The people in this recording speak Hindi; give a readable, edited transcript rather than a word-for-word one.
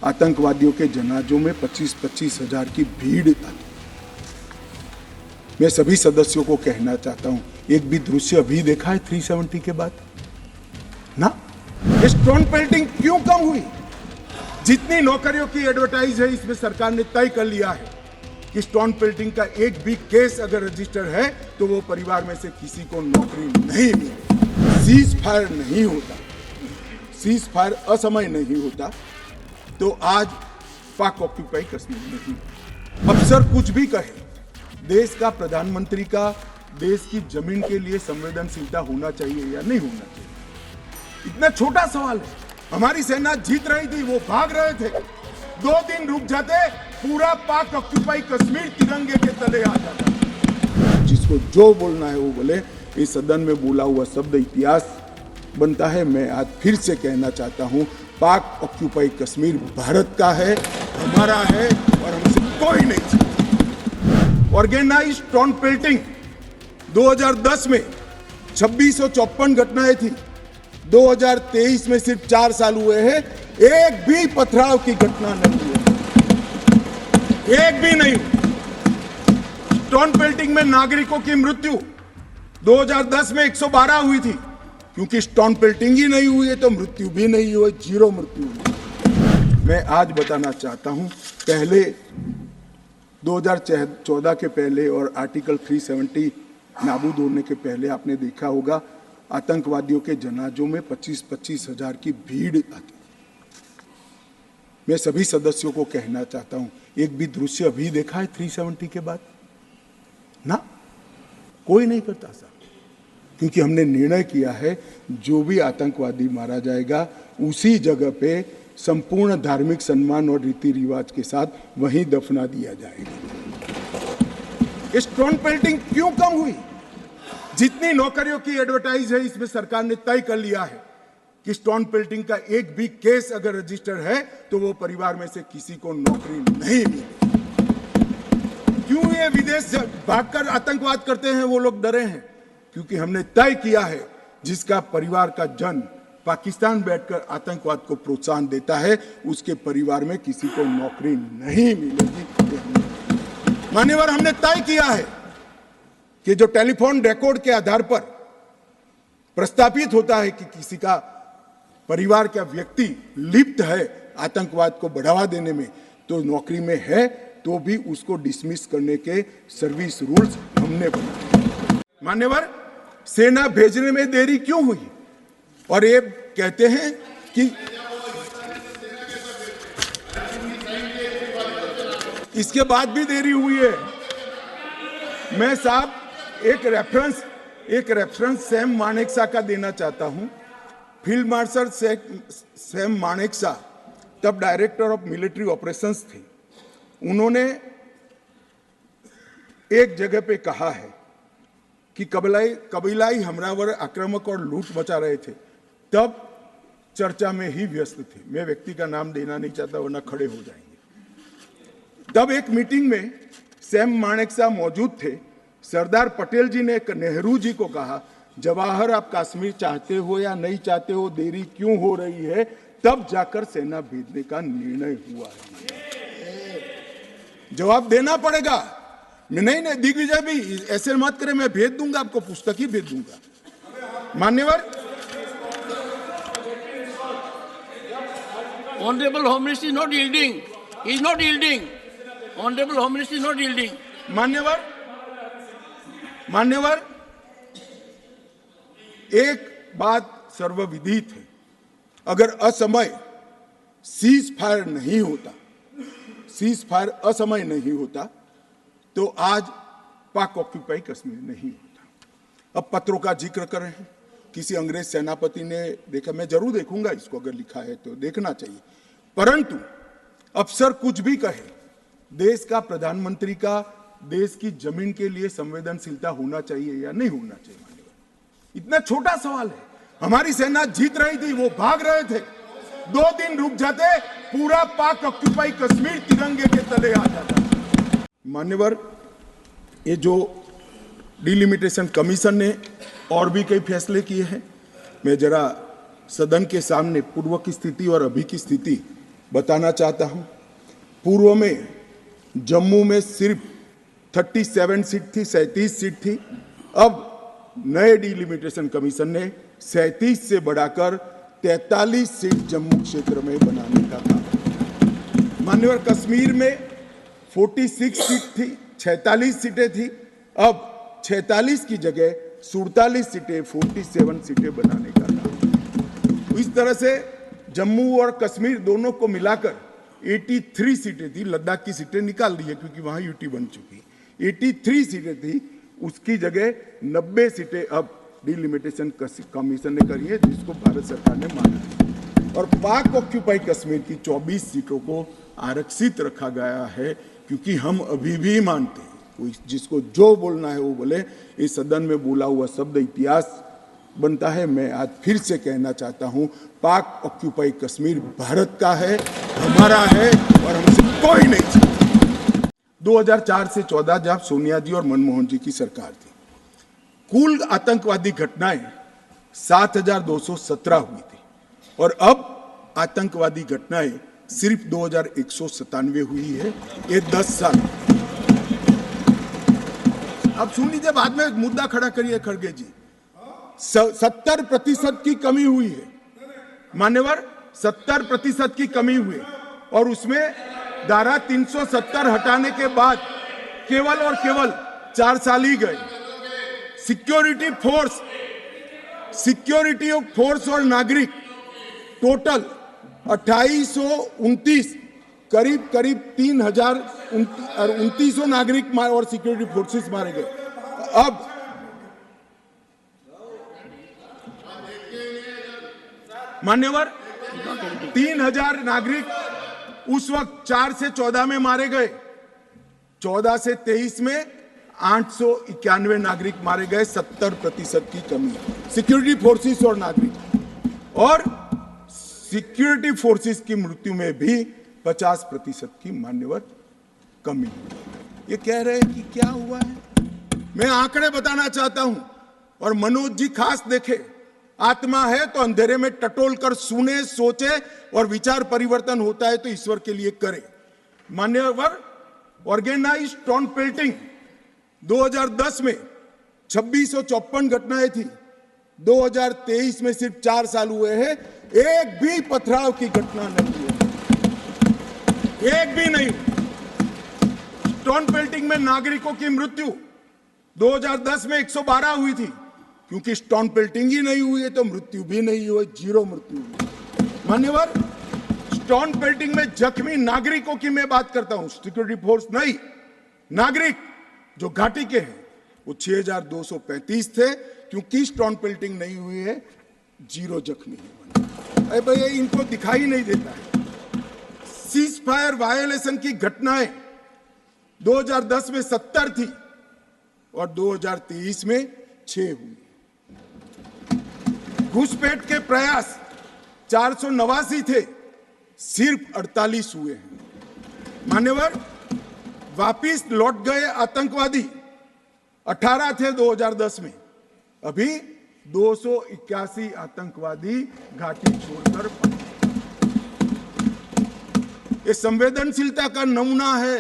आतंकवादियों के जनाजों में 25-25 हजार की भीड़ आती। मैं सभी सदस्यों को कहना चाहता हूं, एक भी दृश्य अभी देखा है 370 के बाद ना? स्टोन पेल्टिंग क्यों कम हुई? जितनी नौकरियों की एडवर्टाइज है, इसमें सरकार ने तय कर लिया है कि स्टोन पेल्टिंग का एक भी केस अगर रजिस्टर है तो वो परिवार में से किसी को नौकरी नहीं मिलेगी। सीज फायर नहीं होता, सीज फायर असमय नहीं होता तो आज पाक ऑक्यूपाई कश्मीर नहीं। अफसर कुछ भी कहे, देश का प्रधानमंत्री का देश की जमीन के लिए संवेदनशीलता होना चाहिए या नहीं होना चाहिए? इतना छोटा सवाल है। हमारी सेना जीत रही थी, वो भाग रहे थे, 2 दिन रुक जाते, पूरा पाक ऑक्यूपाई कश्मीर तिरंगे के तले आ जाता। जिसको जो बोलना है वो बोले। इस सदन में बोला हुआ शब्द इतिहास बनता है। मैं आज फिर से कहना चाहता हूं, पाक ऑक्यूपाई कश्मीर भारत का है, हमारा है और हमसे कोई नहीं छीन। ऑर्गेनाइज्ड स्टोन पेल्टिंग 2010 में 2654 घटनाएं थी, 2023 में सिर्फ 4 साल हुए हैं, एक भी पथराव की घटना नहीं हुई, एक भी नहीं। स्टोन पेल्टिंग में नागरिकों की मृत्यु 2010 में 112 हुई थी, क्योंकि स्टोन पेल्टिंग ही नहीं हुई है तो मृत्यु भी नहीं हुई, 0 मृत्यु हुई। मैं आज बताना चाहता हूं, पहले 2014 के पहले और आर्टिकल 370 नाबूद होने के पहले आपने देखा होगा, आतंकवादियों के जनाजों में 25-25 हजार की भीड़ आती। मैं सभी सदस्यों को कहना चाहता हूं, एक भी दृश्य अभी देखा है 370 के बाद ना? कोई नहीं करता साहब, क्योंकि हमने निर्णय किया है जो भी आतंकवादी मारा जाएगा उसी जगह पे संपूर्ण धार्मिक सम्मान और रीति रिवाज के साथ वहीं दफना दिया जाएगा। स्टोन पेल्टिंग क्यों कम हुई? जितनी नौकरियों की एडवर्टाइज है, इसमें सरकार ने तय कर लिया है कि स्टोन पेल्टिंग का एक भी केस अगर रजिस्टर है तो वो परिवार में से किसी को नौकरी नहीं मिलेगी। क्यों ये विदेश भागकर आतंकवाद करते हैं? वो लोग डरे हैं क्योंकि हमने तय किया है, जिसका परिवार का जन पाकिस्तान बैठकर आतंकवाद को प्रोत्साहन देता है, उसके परिवार में किसी को नौकरी नहीं मिलेगी। मान्यवर, हमने तय किया है कि जो टेलीफोन रिकॉर्ड के आधार पर प्रस्तापित होता है कि किसी का परिवार का व्यक्ति लिप्त है आतंकवाद को बढ़ावा देने में, तो नौकरी में है तो भी उसको डिसमिस करने के सर्विस रूल्स हमने बनाए। मान्यवर, सेना भेजने में देरी क्यों हुई? और ये कहते हैं कि इसके बाद भी देरी हुई है। मैं साहब एक रेफरेंस सैम मानेकशॉ का देना चाहता हूं। फील्ड मार्शल सैम मानेकशॉ तब डायरेक्टर ऑफ मिलिट्री ऑपरेशंस थे। उन्होंने एक जगह पे कहा है कि कबीलाई हमलावर आक्रामक और लूट मचा रहे थे, तब चर्चा में ही व्यस्त थे। मैं व्यक्ति का नाम देना नहीं चाहता वरना खड़े हो जाएंगे। तब एक मीटिंग में सैम मानेकशॉ मौजूद थे। सरदार पटेल जी ने नेहरू जी को कहा, जवाहर आप कश्मीर चाहते हो या नहीं चाहते हो, देरी क्यों हो रही है? तब जाकर सेना भेजने का निर्णय हुआ है। जवाब देना पड़ेगा। नहीं, दिग्विजय भी ऐसे मत करे, मैं भेज दूंगा आपको, पुस्तक ही भेज दूंगा। मान्यवर, Honorable Home Minister is not yielding. He is not yielding. Honorable Home Minister is not yielding. मान्यवर, एक बात सर्वविदित है, अगर असमय सीज फायर नहीं होता, सीज फायर असमय नहीं होता तो आज पाक ऑक्यूपाई कश्मीर नहीं होता। अब पत्रों का जिक्र कर रहे हैं, किसी अंग्रेज सेनापति ने देखा, मैं जरूर देखूंगा इसको, अगर लिखा है तो देखना चाहिए। परंतु अफसर कुछ भी कहे, देश का प्रधानमंत्री का देश की जमीन के लिए संवेदनशीलता होना चाहिए या नहीं होना चाहिए? इतना छोटा सवाल है। हमारी सेना जीत रही थी, वो भाग रहे थे, 2 दिन रुक जाते, पूरा पाक ऑक्यूपाई कश्मीर तिरंगे के तले आ जाता। मान्यवर, ये जो डिलिमिटेशन कमीशन ने और भी कई फैसले किए हैं, मैं जरा सदन के सामने पूर्व की स्थिति और अभी की स्थिति बताना चाहता हूं, पूर्व में जम्मू में सिर्फ 37 सीट थी, 37 सीट थी। अब नए डिलिमिटेशन कमीशन ने 37 से बढ़ाकर 43 सीट जम्मू क्षेत्र में बनाने का कहा। मान्यवर कश्मीर में 46 सीट थी, 46 सीटें थी। अब 46 की जगह 47 सीटें, 47 सीटें बनाने का कहा। इस तरह से जम्मू और कश्मीर दोनों को मिलाकर 83 सीटें थी। लद्दाख की सीटें निकाल दी है क्योंकि वहां यूटी बन चुकी। 83 सीटें थी, उसकी जगह 90 सीटें अब डिलिमिटेशन कमीशन ने करी है, जिसको भारत सरकार ने माना है। और पाक ऑक्यूपाई कश्मीर की 24 सीटों को आरक्षित रखा गया है, क्योंकि हम अभी भी मानते हैं, कोई जिसको जो बोलना है वो बोले। इस सदन में बोला हुआ शब्द इतिहास बनता है। मैं आज फिर से कहना चाहता हूं, पाक ऑक्यूपाई कश्मीर भारत का है, हमारा है, और हमसे कोई नहीं छीन। 2004 से 14 जब सोनिया जी और मनमोहन जी की सरकार थी, कुल आतंकवादी घटनाएं 7,217 हुई थी, और अब आतंकवादी घटनाएं सिर्फ 2,197 हुई है। ये 10 साल। अब सुन लीजिए, बाद में मुद्दा खड़ा करिए खड़गे जी। 70% की कमी हुई है मान्यवर, 70% की कमी हुई, और उसमें धारा 370 हटाने के बाद केवल और केवल 4 साल ही गए। सिक्योरिटी फोर्स और नागरिक टोटल 2829, करीब 3,2900 नागरिक और सिक्योरिटी फोर्सेस मारे गए। अब मान्यवर 3,000 नागरिक उस वक्त 4 से 14 में मारे गए, 14 से 23 में 891 नागरिक मारे गए। 70% की कमी सिक्योरिटी फोर्सेस और नागरिक, और सिक्योरिटी फोर्सेस की मृत्यु में भी 50% की मान्यवर कमी। ये कह रहे हैं कि क्या हुआ है। मैं आंकड़े बताना चाहता हूं, और मनोज जी खास देखे। आत्मा है तो अंधेरे में टटोल कर सुने, सोचे, और विचार परिवर्तन होता है तो ईश्वर के लिए करे। मान्यवर, ऑर्गेनाइज्ड स्टोन पेल्टिंग 2010 में 2654 घटनाएं थी, 2023 में सिर्फ 4 साल हुए हैं, एक भी पथराव की घटना नहीं हुई, एक भी नहीं। स्टोन पेल्टिंग में नागरिकों की मृत्यु 2010 में 112 हुई थी, क्योंकि स्टोन पेल्टिंग ही नहीं हुई है तो मृत्यु भी नहीं हुई, 0 मृत्यु हुई। मान्यवर, स्टोन पेल्टिंग में जख्मी नागरिकों की मैं बात करता हूं, सिक्योरिटी फोर्स नहीं, नागरिक जो घाटी के हैं, वो 6,235 थे, क्योंकि स्टोन पेल्टिंग नहीं हुई है, 0 जख्मी है। अरे भैया, इनको दिखाई नहीं देता है। सीज फायर वायोलेशन की घटनाएं 2010 में 70 थी, और 2023 में 6 हुई। घुसपैठ के प्रयास 489 थे, सिर्फ 48 हुए हैं। मान्यवर, वापिस लौट गए आतंकवादी 18 थे 2010 में, अभी 281 आतंकवादी घाटी छोड़कर पड़े। ये संवेदनशीलता का नमूना है।